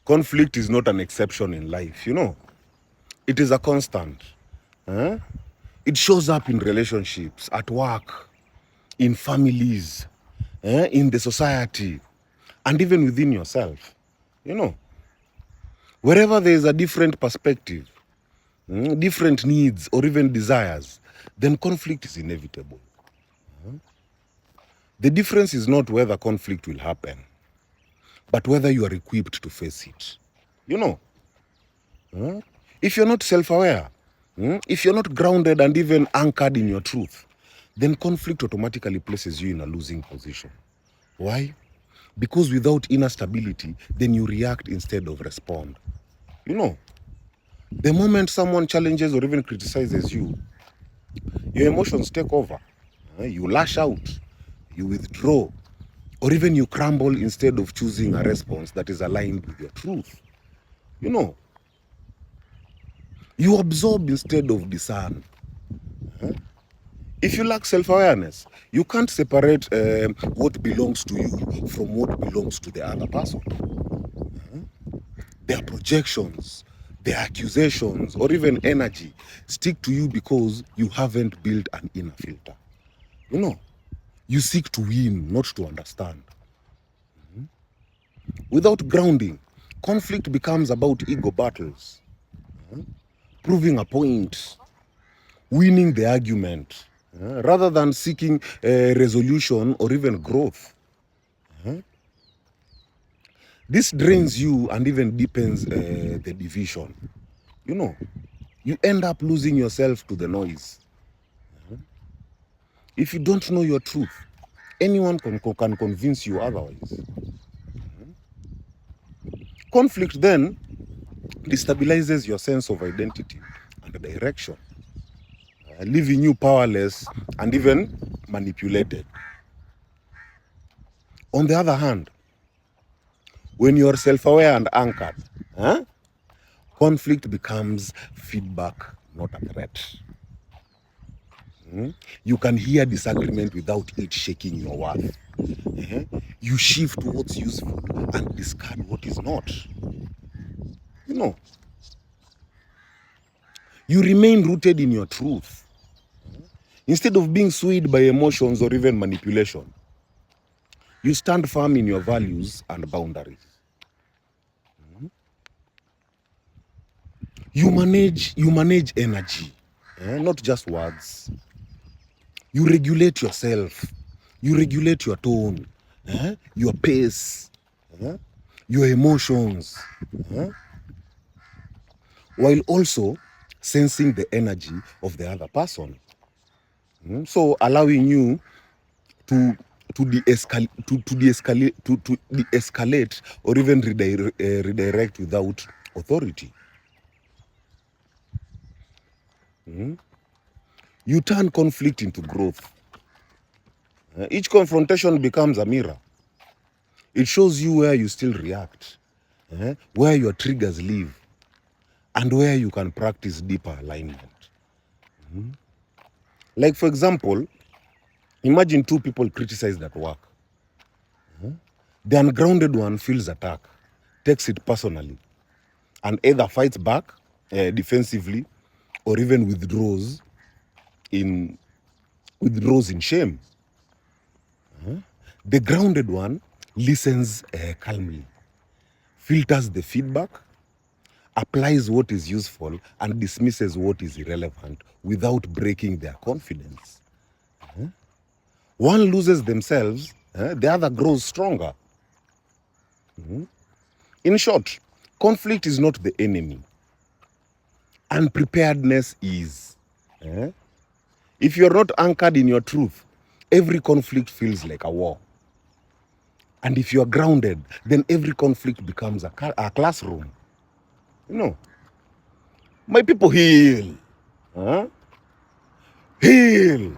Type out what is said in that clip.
Conflict is not an exception in life, you know. It is a constant. Huh? It shows up in relationships, at work, in families, in the society, and even within yourself. You know, wherever there is a different perspective, different needs, or even desires, then conflict is inevitable. The difference is not whether conflict will happen, but whether you are equipped to face it. You know, if you're not self-aware, if you're not grounded and even anchored in your truth, then conflict automatically places you in a losing position. Why? Because without inner stability, then you react instead of respond. You know, the moment someone challenges or even criticizes you, your emotions take over. You lash out, you withdraw, or even you crumble instead of choosing a response that is aligned with your truth. You know, you absorb instead of discern. If you lack self-awareness, you can't separate what belongs to you from what belongs to the other person. Their projections, their accusations, or even energy stick to you because you haven't built an inner filter. You know, you seek to win, not to understand. Without grounding, conflict becomes about ego battles, proving a point, winning the argument, rather than seeking resolution or even growth. This drains you and even deepens the division. You know, you end up losing yourself to the noise. If you don't know your truth, anyone can convince you otherwise. Conflict then destabilizes your sense of identity and direction, leaving you powerless and even manipulated. On the other hand, when you are self-aware and anchored, conflict becomes feedback, not a threat. You can hear disagreement without it shaking your worth. You shift what's useful and discard what is not. You know, you remain rooted in your truth instead of being swayed by emotions or even manipulation. You stand firm in your values and boundaries. You manage energy, not just words. You regulate yourself. You regulate your tone, your pace, your emotions, while also sensing the energy of the other person. So allowing you to de-escalate or even redirect without authority. You turn conflict into growth. Each confrontation becomes a mirror. It shows you where you still react, where your triggers live, and where you can practice deeper alignment. Like, for example, imagine two people criticized at work. The ungrounded one feels attacked, takes it personally, and either fights back defensively or even withdraws in shame. The grounded one listens calmly, filters the feedback, applies what is useful, and dismisses what is irrelevant without breaking their confidence. One loses themselves, the other grows stronger. In short, conflict is not the enemy. Unpreparedness is. If you're not anchored in your truth, every conflict feels like a war. And if you're grounded, then every conflict becomes a classroom. You know, my people, heal. Heal.